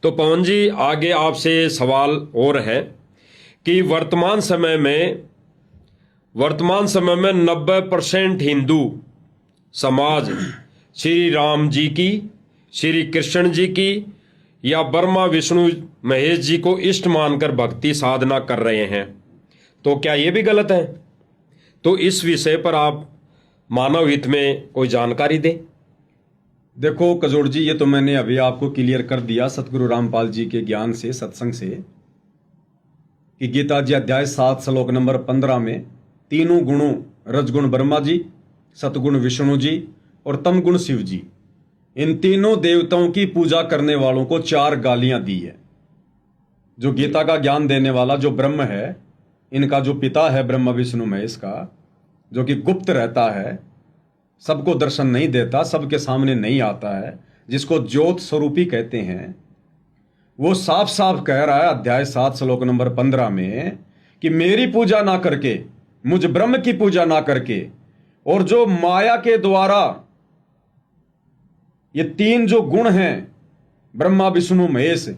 तो पवन जी, आगे आपसे सवाल और है कि वर्तमान समय में 90% हिंदू समाज श्री राम जी की, श्री कृष्ण जी की या ब्रह्मा विष्णु महेश जी को इष्ट मानकर भक्ति साधना कर रहे हैं, तो क्या ये भी गलत है? तो इस विषय पर आप मानव हित में कोई जानकारी दें। देखो कजोड़ जी, ये तो मैंने अभी आपको क्लियर कर दिया सतगुरु रामपाल जी के ज्ञान से, सत्संग से, कि गीता जी अध्याय 7 श्लोक नंबर 15 में तीनों गुणों, रजगुण ब्रह्मा जी, सतगुण विष्णु जी और तमगुण शिव जी, इन तीनों देवताओं की पूजा करने वालों को 4 गालियां दी है। जो गीता का ज्ञान देने वाला जो ब्रह्म है, इनका जो पिता है ब्रह्मा विष्णु महेश का, जो कि गुप्त रहता है, सबको दर्शन नहीं देता, सबके सामने नहीं आता है, जिसको ज्योत स्वरूपी कहते हैं, वो साफ साफ कह रहा है अध्याय 7 श्लोक नंबर 15 में कि मेरी पूजा ना करके, मुझ ब्रह्म की पूजा ना करके, और जो माया के द्वारा ये 3 जो गुण हैं ब्रह्मा विष्णु महेश,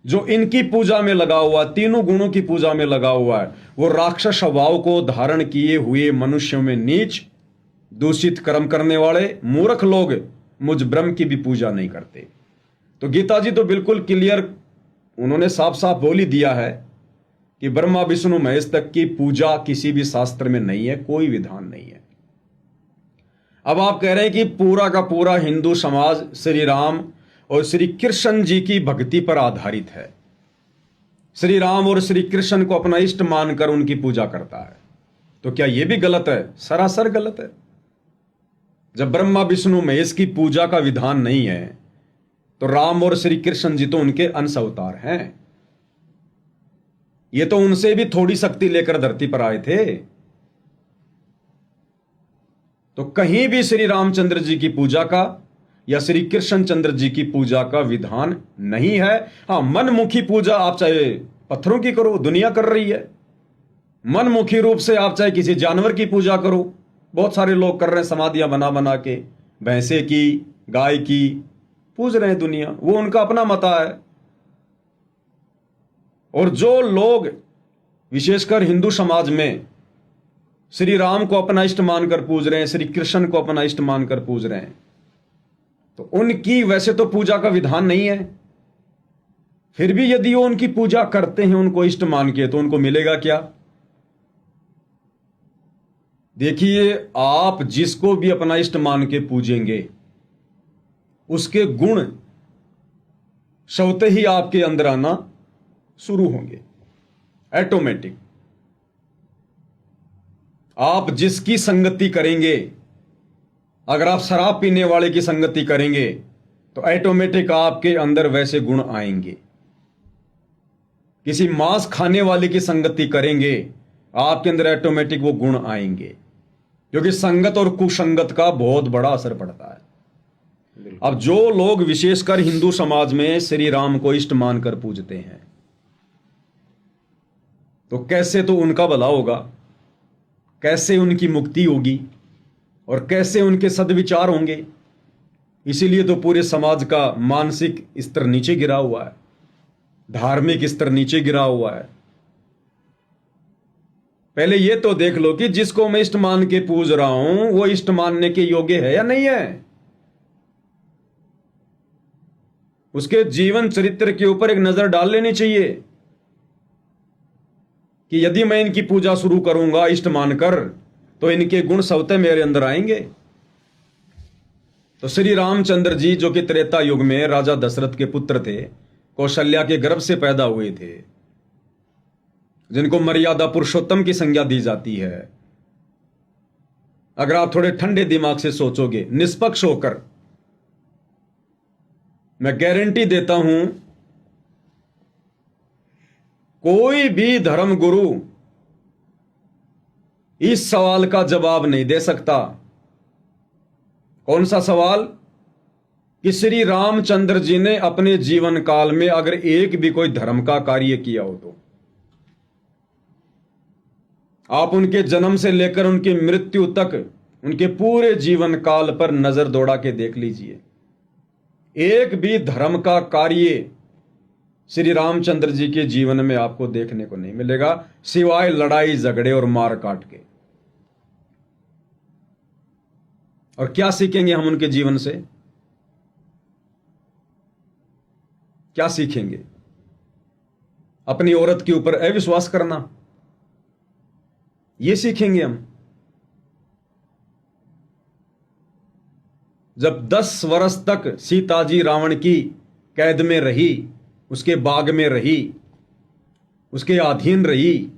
जो इनकी पूजा में लगा हुआ, तीनों गुणों की पूजा में लगा हुआ है, वो राक्षस स्वभाव को धारण किए हुए मनुष्यों में नीच, दूषित कर्म करने वाले मूर्ख लोग मुझ ब्रह्म की भी पूजा नहीं करते। तो गीता जी तो बिल्कुल क्लियर, उन्होंने साफ साफ बोल ही दिया है कि ब्रह्मा विष्णु महेश तक की पूजा किसी भी शास्त्र में नहीं है, कोई विधान नहीं है। अब आप कह रहे हैं कि पूरा का पूरा हिंदू समाज श्री राम और श्री कृष्ण जी की भक्ति पर आधारित है, श्री राम और श्री कृष्ण को अपना इष्ट मानकर उनकी पूजा करता है, तो क्या यह भी गलत है? सरासर गलत है। जब ब्रह्मा विष्णु महेश की पूजा का विधान नहीं है, तो राम और श्री कृष्ण जी तो उनके अंश अवतार हैं। ये तो उनसे भी थोड़ी शक्ति लेकर धरती पर आए थे। तो कहीं भी श्री रामचंद्र जी की पूजा का या श्री कृष्ण चंद्र जी की पूजा का विधान नहीं है। हां, मनमुखी पूजा आप चाहे पत्थरों की करो, दुनिया कर रही है। मनमुखी रूप से आप चाहे किसी जानवर की पूजा करो, बहुत सारे लोग कर रहे हैं, समाधियां बना बना के भैंसे की, गाय की पूज रहे हैं दुनिया, वो उनका अपना मता है। और जो लोग विशेषकर हिंदू समाज में श्री राम को अपना इष्ट मानकर पूज रहे हैं, श्री कृष्ण को अपना इष्ट मानकर पूज रहे हैं, तो उनकी वैसे तो पूजा का विधान नहीं है। फिर भी यदि वो उनकी पूजा करते हैं उनको इष्ट मान के, तो उनको मिलेगा क्या? देखिए, आप जिसको भी अपना इष्ट मान के पूजेंगे, उसके गुण स्वतः ही आपके अंदर आना शुरू होंगे, ऑटोमेटिक। आप जिसकी संगति करेंगे, अगर आप शराब पीने वाले की संगति करेंगे, तो ऑटोमेटिक आपके अंदर वैसे गुण आएंगे। किसी मांस खाने वाले की संगति करेंगे, आपके अंदर ऑटोमेटिक वो गुण आएंगे, क्योंकि संगत और कुसंगत का बहुत बड़ा असर पड़ता है। अब जो लोग विशेषकर हिंदू समाज में श्री राम को इष्ट मानकर पूजते हैं, तो कैसे तो उनका भला होगा, कैसे उनकी मुक्ति होगी और कैसे उनके सद्विचार होंगे। इसीलिए तो पूरे समाज का मानसिक स्तर नीचे गिरा हुआ है, धार्मिक स्तर नीचे गिरा हुआ है। पहले ये तो देख लो कि जिसको मैं इष्ट मान के पूज रहा हूं, वो इष्ट मानने के योग्य है या नहीं है। उसके जीवन चरित्र के ऊपर एक नजर डाल लेनी चाहिए कि यदि मैं इनकी पूजा शुरू करूंगा इष्ट मानकर, तो इनके गुण स्वतः मेरे अंदर आएंगे। तो श्री रामचंद्र जी, जो कि त्रेता युग में राजा दशरथ के पुत्र थे, कौशल्या के गर्भ से पैदा हुए थे, जिनको मर्यादा पुरुषोत्तम की संज्ञा दी जाती है, अगर आप थोड़े ठंडे दिमाग से सोचोगे, निष्पक्ष होकर, मैं गारंटी देता हूं, कोई भी धर्म गुरु इस सवाल का जवाब नहीं दे सकता। कौन सा सवाल? कि श्री रामचंद्र जी ने अपने जीवन काल में अगर एक भी कोई धर्म का कार्य किया हो, तो आप उनके जन्म से लेकर उनकी मृत्यु तक उनके पूरे जीवन काल पर नजर दौड़ा के देख लीजिए, एक भी धर्म का कार्य श्री रामचंद्र जी के जीवन में आपको देखने को नहीं मिलेगा, सिवाय लड़ाई झगड़े और मार काट के। और क्या सीखेंगे हम उनके जीवन से? क्या सीखेंगे? अपनी औरत के ऊपर अविश्वास करना, यह सीखेंगे हम। जब 10 वर्ष तक सीता जी रावण की कैद में रही, उसके बाग में रही, उसके अधीन रही,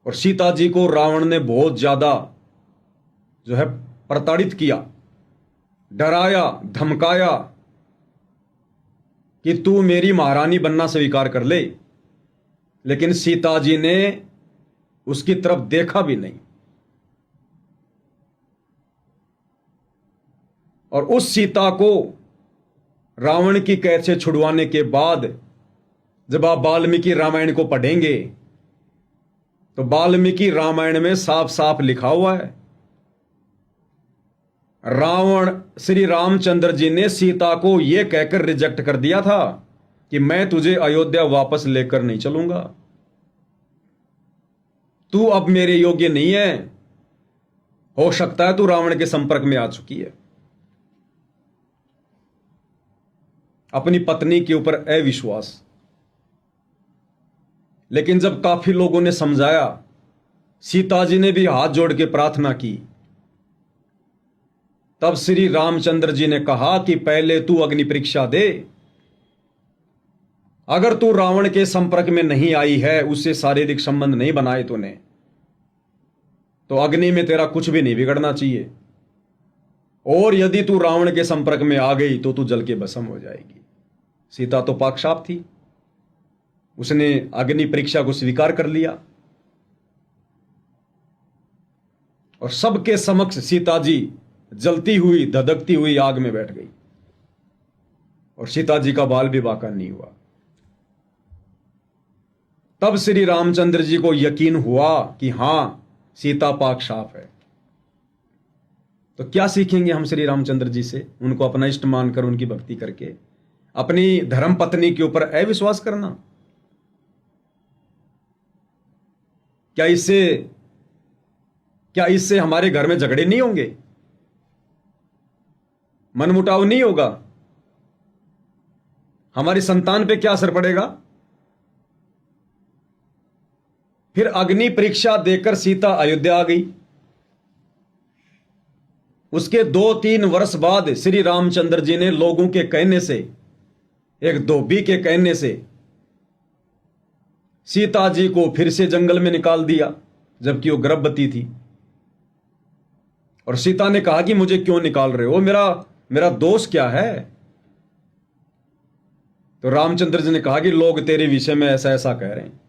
और सीता जी को रावण ने बहुत ज्यादा जो है प्रताड़ित किया, डराया, धमकाया कि तू मेरी महारानी बनना स्वीकार कर ले, लेकिन सीता जी ने उसकी तरफ देखा भी नहीं। और उस सीता को रावण की कैद से छुड़वाने के बाद जब आप वाल्मीकि रामायण को पढ़ेंगे तो वाल्मीकि रामायण में साफ साफ लिखा हुआ है, रावण श्री रामचंद्र जी ने सीता को यह कहकर रिजेक्ट कर दिया था कि मैं तुझे अयोध्या वापस लेकर नहीं चलूंगा, तू अब मेरे योग्य नहीं है, हो सकता है तू रावण के संपर्क में आ चुकी है। अपनी पत्नी के ऊपर अविश्वास। लेकिन जब काफी लोगों ने समझाया, सीता जी ने भी हाथ जोड़ के प्रार्थना की, तब श्री रामचंद्र जी ने कहा कि पहले तू अग्नि परीक्षा दे, अगर तू रावण के संपर्क में नहीं आई है, उससे शारीरिक संबंध नहीं बनाए तूने, तो अग्नि में तेरा कुछ भी नहीं बिगड़ना चाहिए, और यदि तू रावण के संपर्क में आ गई तो तू जल के भस्म हो जाएगी। सीता तो पाक साफ थी, उसने अग्नि परीक्षा को स्वीकार कर लिया, और सबके समक्ष सीता जी जलती हुई, धधकती हुई आग में बैठ गई, और सीता जी का बाल भी बाका नहीं हुआ। तब श्री रामचंद्र जी को यकीन हुआ कि हां, सीता पाक साफ है। तो क्या सीखेंगे हम श्री रामचंद्र जी से? उनको अपना इष्ट मानकर, उनकी भक्ति करके अपनी धर्म पत्नी के ऊपर अविश्वास करना। क्या इससे हमारे घर में झगड़े नहीं होंगे, मनमुटाव नहीं होगा? हमारी संतान पे क्या असर पड़ेगा? फिर अग्नि परीक्षा देकर सीता अयोध्या आ गई। उसके 2-3 वर्ष बाद श्री रामचंद्र जी ने लोगों के कहने से, एक धोबी के कहने से, सीता जी को फिर से जंगल में निकाल दिया, जबकि वो गर्भवती थी। और सीता ने कहा कि मुझे क्यों निकाल रहे हो, मेरा दोष क्या है? तो रामचंद्र जी ने कहा कि लोग तेरे विषय में ऐसा ऐसा कह रहे हैं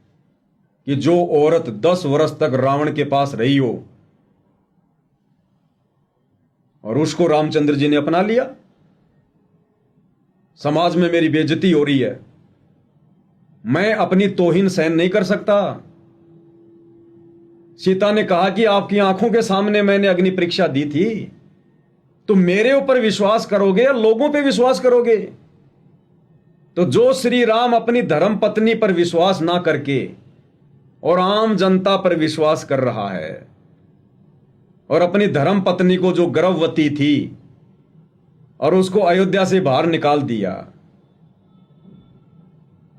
कि जो औरत 10 वर्ष तक रावण के पास रही हो और उसको रामचंद्र जी ने अपना लिया, समाज में मेरी बेइज्जती हो रही है, मैं अपनी तौहीन सहन नहीं कर सकता। सीता ने कहा कि आपकी आंखों के सामने मैंने अग्नि परीक्षा दी थी, तो मेरे ऊपर विश्वास करोगे या लोगों पे विश्वास करोगे? तो जो श्री राम अपनी धर्म पत्नी पर विश्वास ना करके और आम जनता पर विश्वास कर रहा है, और अपनी धर्म पत्नी को जो गर्भवती थी और उसको अयोध्या से बाहर निकाल दिया,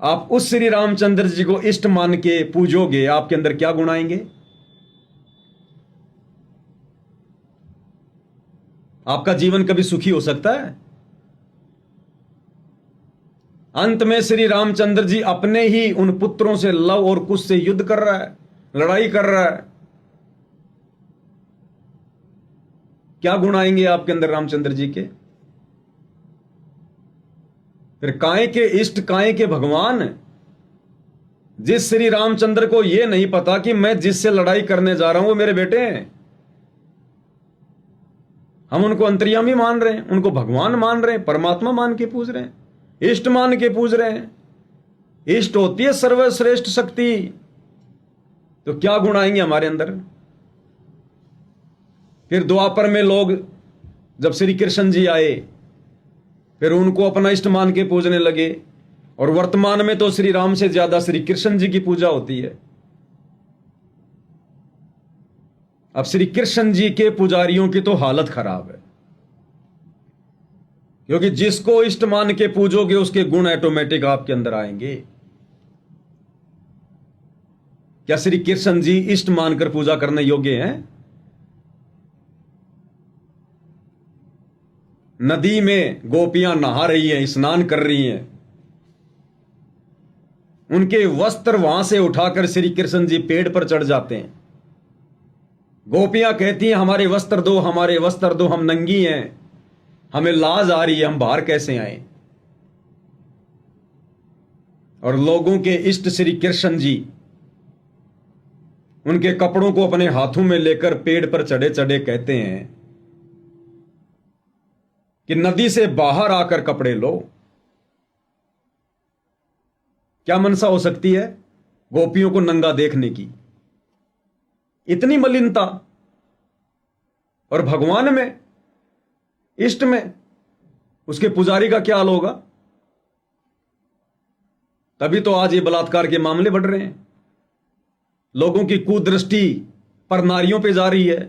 आप उस श्री रामचंद्र जी को इष्ट मान के पूजोगे, आपके अंदर क्या गुण आएंगे? आपका जीवन कभी सुखी हो सकता है? अंत में श्री रामचंद्र जी अपने ही उन पुत्रों से लव और कुश से युद्ध कर रहा है, लड़ाई कर रहा है। क्या गुण आएंगे आपके अंदर रामचंद्र जी के? फिर काहे के इष्ट, काहे के भगवान? जिस श्री रामचंद्र को यह नहीं पता कि मैं जिससे लड़ाई करने जा रहा हूं वो मेरे बेटे हैं, हम उनको अंतर्यामी मान रहे हैं, उनको भगवान मान रहे हैं, परमात्मा मान के पूज रहे हैं, इष्ट मान के पूज रहे हैं। इष्ट होती है सर्वश्रेष्ठ शक्ति। तो क्या गुण आएंगे हमारे अंदर? फिर द्वापर में लोग जब श्री कृष्ण जी आए, फिर उनको अपना इष्ट मान के पूजने लगे, और वर्तमान में तो श्री राम से ज्यादा श्री कृष्ण जी की पूजा होती है। अब श्री कृष्ण जी के पुजारियों की तो हालत खराब है, क्योंकि जिसको इष्ट मान के पूजोगे उसके गुण ऑटोमेटिक आपके अंदर आएंगे। क्या श्री कृष्ण जी इष्ट मानकर पूजा करने योग्य हैं? नदी में गोपियां नहा रही हैं, स्नान कर रही हैं, उनके वस्त्र वहां से उठाकर श्री कृष्ण जी पेड़ पर चढ़ जाते हैं। गोपियां कहती हैं हमारे वस्त्र दो, हमारे वस्त्र दो, हम नंगी हैं, हमें लाज आ रही है, हम बाहर कैसे आए। और लोगों के इष्ट श्री कृष्ण जी उनके कपड़ों को अपने हाथों में लेकर पेड़ पर चढ़े चढ़े कहते हैं कि नदी से बाहर आकर कपड़े लो। क्या मनसा हो सकती है गोपियों को नंगा देखने की? इतनी मलिनता। और भगवान में, इष्ट में, उसके पुजारी का क्या हाल होगा? तभी तो आज ये बलात्कार के मामले बढ़ रहे हैं। लोगों की कुदृष्टि पर नारियों पे जा रही है,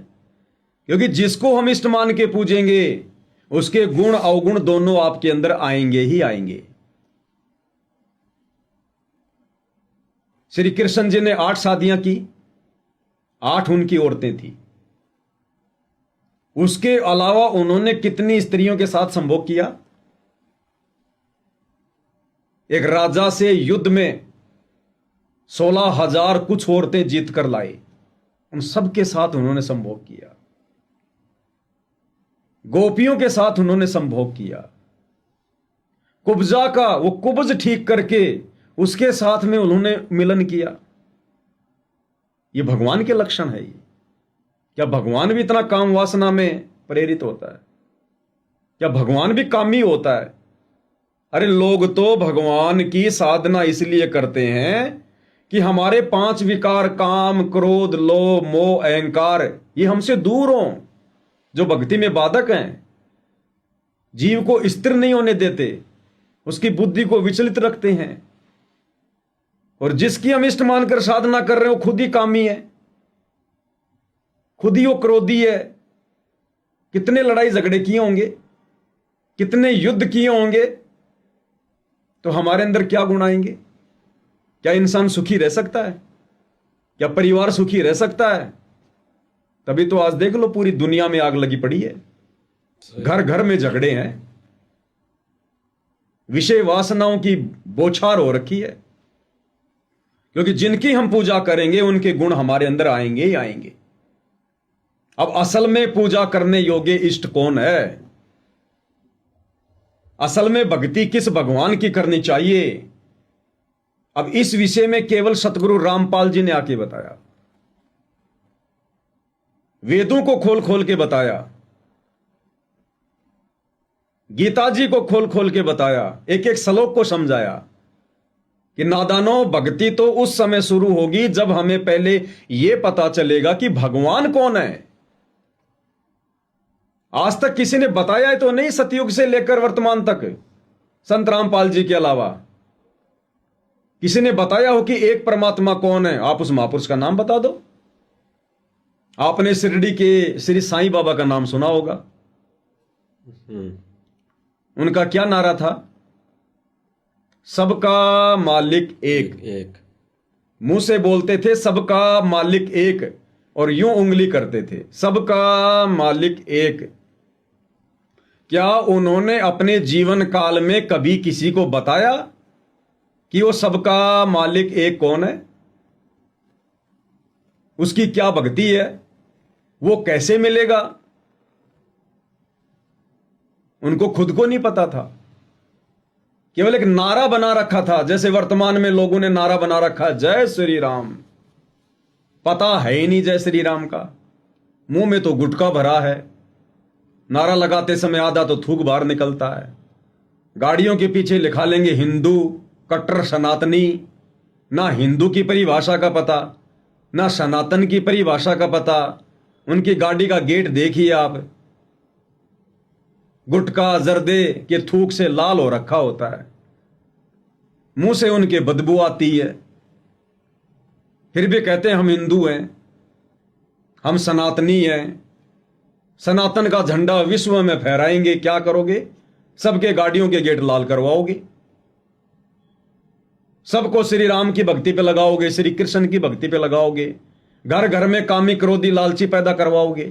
क्योंकि जिसको हम इष्ट मान के पूजेंगे उसके गुण अवगुण दोनों आपके अंदर आएंगे ही आएंगे। श्री कृष्ण जी ने 8 शादियां की, 8 उनकी औरतें थी। उसके अलावा उन्होंने कितनी स्त्रियों के साथ संभोग किया? एक राजा से युद्ध में 16,000 कुछ औरतें जीत कर लाए, उन सबके साथ उन्होंने संभोग किया। गोपियों के साथ उन्होंने संभोग किया। कुब्जा का वो कुब्ज ठीक करके उसके साथ में उन्होंने मिलन किया। ये भगवान के लक्षण है। ये क्या भगवान भी इतना काम वासना में प्रेरित होता है? क्या भगवान भी कामी होता है? अरे लोग तो भगवान की साधना इसलिए करते हैं कि हमारे 5 विकार, काम, क्रोध, लोभ, मोह, अहंकार, ये हमसे दूर हों, जो भक्ति में बाधक हैं, जीव को स्थिर नहीं होने देते, उसकी बुद्धि को विचलित रखते हैं। और जिसकी हम इष्ट मानकर साधना कर रहे हो खुद ही कामी है, खुद ही वो क्रोधी है। कितने लड़ाई झगड़े किए होंगे, कितने युद्ध किए होंगे, तो हमारे अंदर क्या गुण आएंगे? क्या इंसान सुखी रह सकता है? क्या परिवार सुखी रह सकता है? तभी तो आज देख लो पूरी दुनिया में आग लगी पड़ी है, घर घर में झगड़े हैं, विषय वासनाओं की बौछार हो रखी है। क्योंकि जिनकी हम पूजा करेंगे उनके गुण हमारे अंदर आएंगे ही आएंगे। अब असल में पूजा करने योग्य इष्ट कौन है? असल में भक्ति किस भगवान की करनी चाहिए? अब इस विषय में केवल सतगुरु रामपाल जी ने आके बताया, वेदों को खोल खोल के बताया, गीता जी को खोल खोल के बताया, एक एक श्लोक को समझाया कि नादानो भक्ति तो उस समय शुरू होगी जब हमें पहले यह पता चलेगा कि भगवान कौन है। आज तक किसी ने बताया है तो नहीं, सतयुग से लेकर वर्तमान तक, संत रामपाल जी के अलावा किसी ने बताया हो कि एक परमात्मा कौन है? आप उस महापुरुष का नाम बता दो। आपने शिरडी के श्री साईं बाबा का नाम सुना होगा। उनका क्या नारा था? सबका मालिक एक। एक मुंह से बोलते थे सबका मालिक एक, और यूं उंगली करते थे सबका मालिक एक। क्या उन्होंने अपने जीवन काल में कभी किसी को बताया कि वो सबका मालिक एक कौन है? उसकी क्या भक्ति है? वो कैसे मिलेगा? उनको खुद को नहीं पता था। केवल एक नारा बना रखा था, जैसे वर्तमान में लोगों ने नारा बना रखा जय श्री राम। पता है ही नहीं जय श्री राम का, मुंह में तो गुटखा भरा है, नारा लगाते समय आधा तो थूक बाहर निकलता है। गाड़ियों के पीछे लिखा लेंगे हिंदू, कट्टर सनातनी। ना हिंदू की परिभाषा का पता, ना सनातन की परिभाषा का पता। उनकी गाड़ी का गेट देखिए आप, गुटखा जर्दे के थूक से लाल हो रखा होता है। मुंह से उनके बदबू आती है, फिर भी कहते हैं हम हिंदू हैं, हम सनातनी हैं, सनातन का झंडा विश्व में फहराएंगे। क्या करोगे? सबके गाड़ियों के गेट लाल करवाओगे, सबको श्री राम की भक्ति पे लगाओगे, श्री कृष्ण की भक्ति पे लगाओगे, घर घर में कामी क्रोधी लालची पैदा करवाओगे,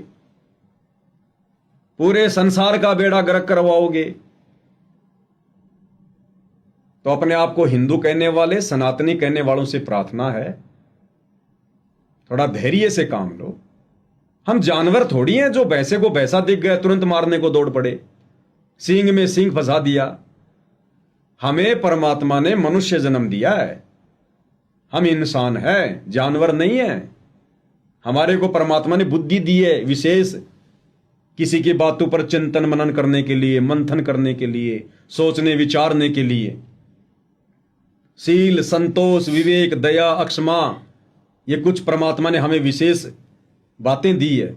पूरे संसार का बेड़ा गर्क करवाओगे। तो अपने आप को हिंदू कहने वाले, सनातनी कहने वालों से प्रार्थना है, थोड़ा धैर्य से काम लो। हम जानवर थोड़ी हैं जो भैंसे को भैंसा दिख गए तुरंत मारने को दौड़ पड़े, सींग में सींग फंसा दिया। हमें परमात्मा ने मनुष्य जन्म दिया है, हम इंसान हैं, जानवर नहीं हैं। हमारे को परमात्मा ने बुद्धि दी है विशेष, किसी की बातों पर चिंतन मनन करने के लिए, मंथन करने के लिए, सोचने विचारने के लिए। शील, संतोष, विवेक, दया, अक्षमा, ये कुछ परमात्मा ने हमें विशेष बातें दी है।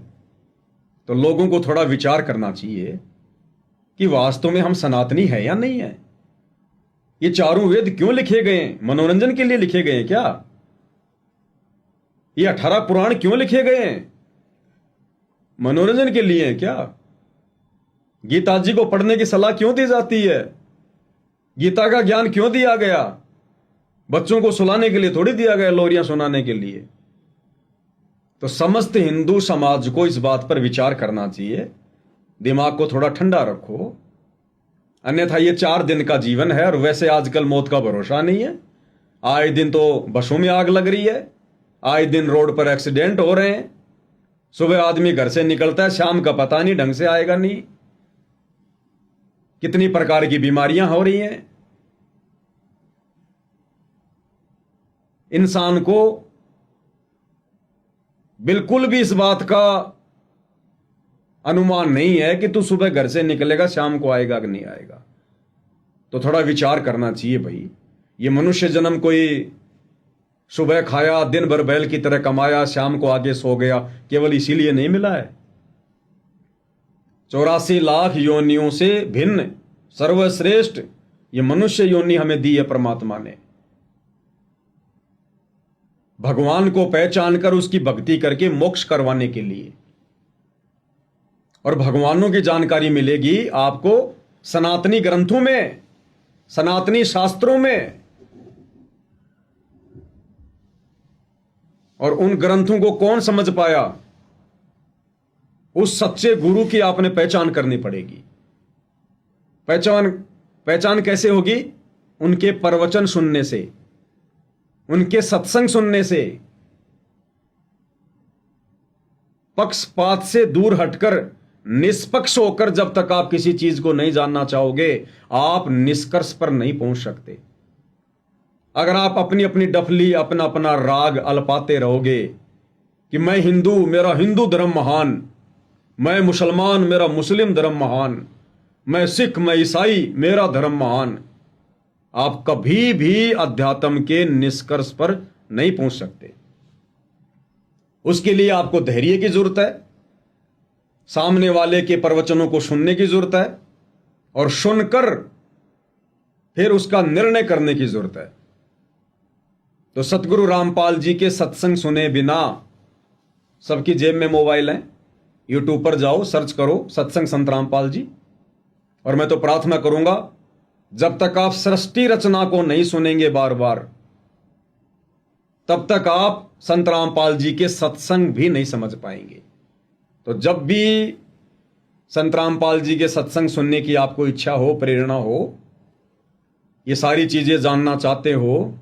तो लोगों को थोड़ा विचार करना चाहिए कि वास्तव में हम सनातनी है या नहीं है। ये चारों वेद क्यों लिखे गए हैं? मनोरंजन के लिए लिखे गए हैं क्या? ये 18 पुराण क्यों लिखे गए हैं? मनोरंजन के लिए हैं क्या? गीता जी को पढ़ने की सलाह क्यों दी जाती है? गीता का ज्ञान क्यों दिया गया? बच्चों को सुलाने के लिए थोड़ी दिया गया, लोरियां सुनाने के लिए। तो समस्त हिंदू समाज को इस बात पर विचार करना चाहिए, दिमाग को थोड़ा ठंडा रखो। अन्यथा ये 4 दिन का जीवन है, और वैसे आजकल मौत का भरोसा नहीं है। आए दिन तो बसों में आग लग रही है, आए दिन रोड पर एक्सीडेंट हो रहे हैं। सुबह आदमी घर से निकलता है, शाम का पता नहीं ढंग से आएगा नहीं। कितनी प्रकार की बीमारियां हो रही हैं। इंसान को बिल्कुल भी इस बात का अनुमान नहीं है कि तू सुबह घर से निकलेगा शाम को आएगा कि नहीं आएगा। तो थोड़ा विचार करना चाहिए भाई। ये मनुष्य जन्म कोई सुबह खाया, दिन भर बैल की तरह कमाया, शाम को आगे सो गया, केवल इसीलिए नहीं मिला है। 84 लाख योनियों से भिन्न सर्वश्रेष्ठ ये मनुष्य योनि हमें दी है परमात्मा ने, भगवान को पहचान कर उसकी भक्ति करके मोक्ष करवाने के लिए। और भगवानों की जानकारी मिलेगी आपको सनातनी ग्रंथों में, सनातनी शास्त्रों में। और उन ग्रंथों को कौन समझ पाया? उस सच्चे गुरु की आपने पहचान करनी पड़ेगी। पहचान कैसे होगी? उनके प्रवचन सुनने से, उनके सत्संग सुनने से। पक्षपात से दूर हटकर निष्पक्ष होकर जब तक आप किसी चीज को नहीं जानना चाहोगे, आप निष्कर्ष पर नहीं पहुंच सकते। अगर आप अपनी अपनी डफली, अपना अपना राग अलपाते रहोगे कि मैं हिंदू, मेरा हिंदू धर्म महान, मैं मुसलमान, मेरा मुस्लिम धर्म महान, मैं सिख, मैं ईसाई, मेरा धर्म महान, आप कभी भी अध्यात्म के निष्कर्ष पर नहीं पहुंच सकते। उसके लिए आपको धैर्य की जरूरत है, सामने वाले के प्रवचनों को सुनने की जरूरत है, और सुनकर फिर उसका निर्णय करने की जरूरत है। तो सतगुरु रामपाल जी के सत्संग सुने बिना, सबकी जेब में मोबाइल है, यूट्यूब पर जाओ, सर्च करो सत्संग संत रामपाल जी। और मैं तो प्रार्थना करूंगा, जब तक आप सृष्टि रचना को नहीं सुनेंगे बार बार, तब तक आप संत रामपाल जी के सत्संग भी नहीं समझ पाएंगे। तो जब भी संत रामपाल जी के सत्संग सुनने की आपको इच्छा हो, प्रेरणा हो, ये सारी चीजें जानना चाहते हो,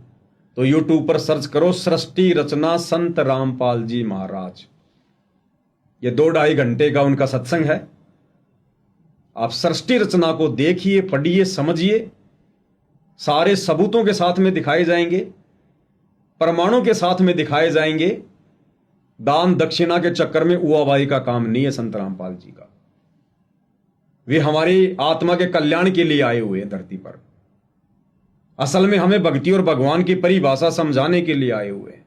तो यूट्यूब पर सर्च करो सृष्टि रचना संत रामपाल जी महाराज। ये 2-2.5 घंटे का उनका सत्संग है। आप सृष्टि रचना को देखिए, पढ़िए, समझिए। सारे सबूतों के साथ में दिखाए जाएंगे, प्रमाणों के साथ में दिखाए जाएंगे। दान दक्षिणा के चक्कर में उआबाई का काम नहीं है संत रामपाल जी का। वे हमारी आत्मा के कल्याण के लिए आए हुए हैं धरती पर। असल में हमें भक्ति और भगवान की परिभाषा समझाने के लिए आए हुए हैं।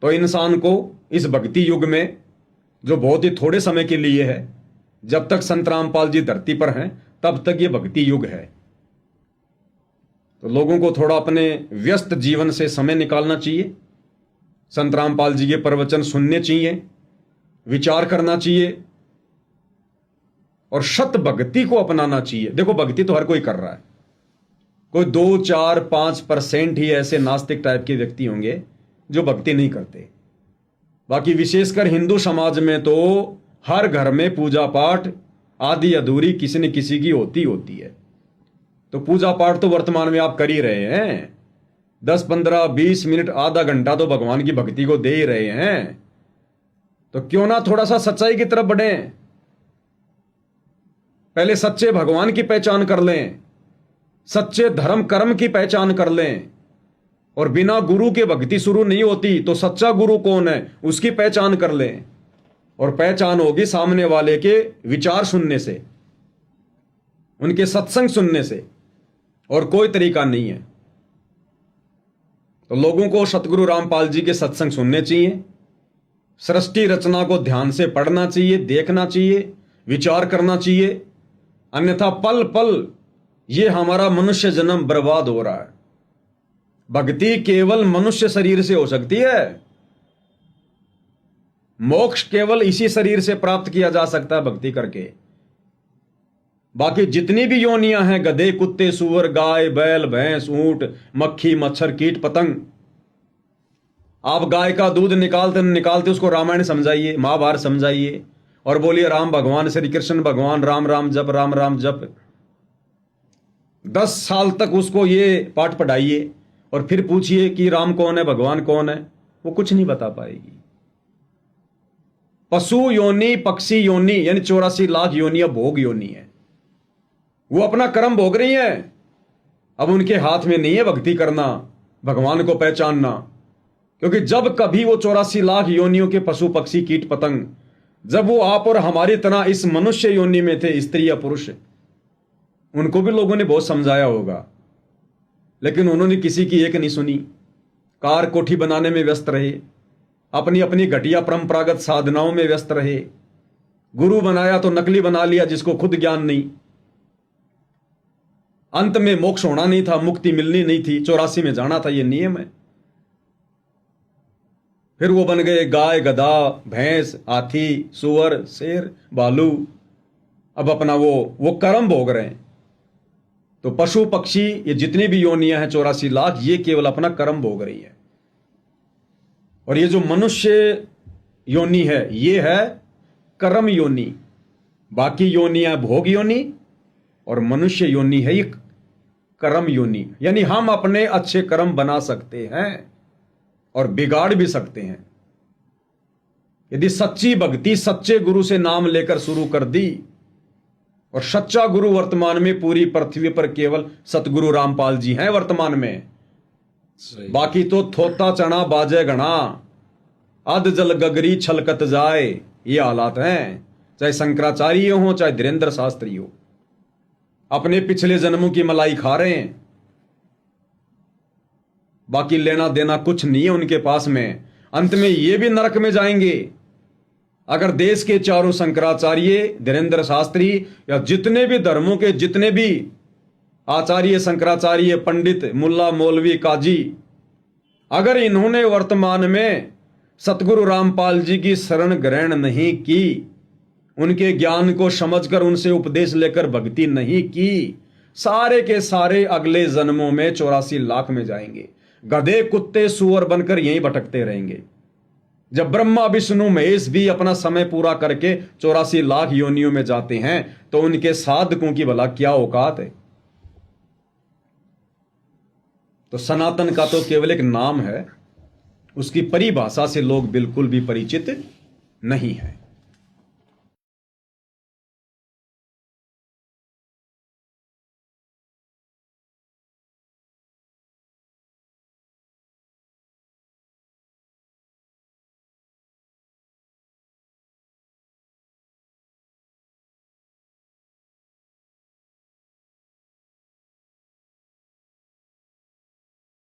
तो इंसान को इस भक्ति युग में, जो बहुत ही थोड़े समय के लिए है, जब तक संत रामपाल जी धरती पर हैं तब तक ये भक्ति युग है। तो लोगों को थोड़ा अपने व्यस्त जीवन से समय निकालना चाहिए, संत रामपाल जी के प्रवचन सुनने चाहिए, विचार करना चाहिए और शत भक्ति को अपनाना चाहिए। देखो भक्ति तो हर कोई कर रहा है, कोई 2, 4, 5% ही ऐसे नास्तिक टाइप के व्यक्ति होंगे जो भक्ति नहीं करते। बाकी विशेषकर हिंदू समाज में तो हर घर में पूजा पाठ आदि अधूरी किसी न किसी की होती है। तो पूजा पाठ तो वर्तमान में आप कर ही रहे हैं, 10, 15, 20 मिनट, आधा घंटा तो भगवान की भक्ति को दे ही रहे हैं। तो क्यों ना थोड़ा सा सच्चाई की तरफ बढ़ें, पहले सच्चे भगवान की पहचान कर लें, सच्चे धर्म कर्म की पहचान कर लें। और बिना गुरु के भक्ति शुरू नहीं होती, तो सच्चा गुरु कौन है उसकी पहचान कर लें। और पहचान होगी सामने वाले के विचार सुनने से, उनके सत्संग सुनने से, और कोई तरीका नहीं है। तो लोगों को सतगुरु रामपाल जी के सत्संग सुनने चाहिए, सृष्टि रचना को ध्यान से पढ़ना चाहिए, देखना चाहिए, विचार करना चाहिए। अन्यथा पल पल ये हमारा मनुष्य जन्म बर्बाद हो रहा है। भक्ति केवल मनुष्य शरीर से हो सकती है, मोक्ष केवल इसी शरीर से प्राप्त किया जा सकता है भक्ति करके। बाकी जितनी भी योनियां हैं, गधे, कुत्ते, सुअर, गाय, बैल, भैंस, ऊंट, मक्खी, मच्छर, कीट, पतंग, आप गाय का दूध निकालते उसको रामायण समझाइए, महाभारत समझाइए और बोलिए राम भगवान, श्री कृष्ण भगवान, राम राम जप, राम राम जप। 10 साल तक उसको ये पाठ पढ़ाइए और फिर पूछिए कि राम कौन है, भगवान कौन है, वो कुछ नहीं बता पाएगी। पशु योनि, पक्षी योनि, यानी 84 लाख योनियां भोग योनि है, वो अपना कर्म भोग रही है। अब उनके हाथ में नहीं है भक्ति करना, भगवान को पहचानना। क्योंकि जब कभी वो 84 लाख योनियों के पशु पक्षी कीट पतंग, जब वो आप और हमारी तरह इस मनुष्य योनि में थे, स्त्री या पुरुष, उनको भी लोगों ने बहुत समझाया होगा, लेकिन उन्होंने किसी की एक नहीं सुनी। कार कोठी बनाने में व्यस्त रहे, अपनी अपनी घटिया परंपरागत साधनाओं में व्यस्त रहे। गुरु बनाया तो नकली बना लिया जिसको खुद ज्ञान नहीं। अंत में मोक्ष होना नहीं था, मुक्ति मिलनी नहीं थी, 84 में जाना था, ये नियम है। फिर वो बन गए गाय, गधा, भैंस, हाथी, सुअर, शेर, भालू। अब अपना वो कर्म भोग रहे हैं। तो पशु पक्षी ये जितनी भी योनियां हैं 84 लाख, ये केवल अपना कर्म भोग रही है। और ये जो मनुष्य योनि है, ये है कर्म योनि। बाकी योनियां भोग योनि और मनुष्य योनि है ये कर्म योनि। यानी हम अपने अच्छे कर्म बना सकते हैं और बिगाड़ भी सकते हैं। यदि सच्ची भक्ति सच्चे गुरु से नाम लेकर शुरू कर दी, और सच्चा गुरु वर्तमान में पूरी पृथ्वी पर केवल सतगुरु रामपाल जी हैं वर्तमान में। बाकी तो थोता चना बाजे गणा, अध जल गगरी छलकत जाए, ये हालात हैं। चाहे शंकराचार्य हो, चाहे धीरेन्द्र शास्त्री हो, अपने पिछले जन्मों की मलाई खा रहे हैं। बाकी लेना देना कुछ नहीं है उनके पास में। अंत में ये भी नरक में जाएंगे। अगर देश के चारों शंकराचार्य, धीरेन्द्र शास्त्री या जितने भी धर्मों के जितने भी आचार्य, शंकराचार्य, पंडित, मुल्ला, मौलवी, काजी, अगर इन्होंने वर्तमान में सतगुरु रामपाल जी की शरण ग्रहण नहीं की, उनके ज्ञान को समझकर उनसे उपदेश लेकर भक्ति नहीं की, सारे के सारे अगले जन्मों में 84 लाख में जाएंगे। गधे, कुत्ते, सुअर बनकर यहीं भटकते रहेंगे। जब ब्रह्मा, विष्णु, महेश भी अपना समय पूरा करके 84 लाख योनियों में जाते हैं, तो उनके साधकों की भला क्या औकात है। तो सनातन का तो केवल एक नाम है, उसकी परिभाषा से लोग बिल्कुल भी परिचित नहीं है।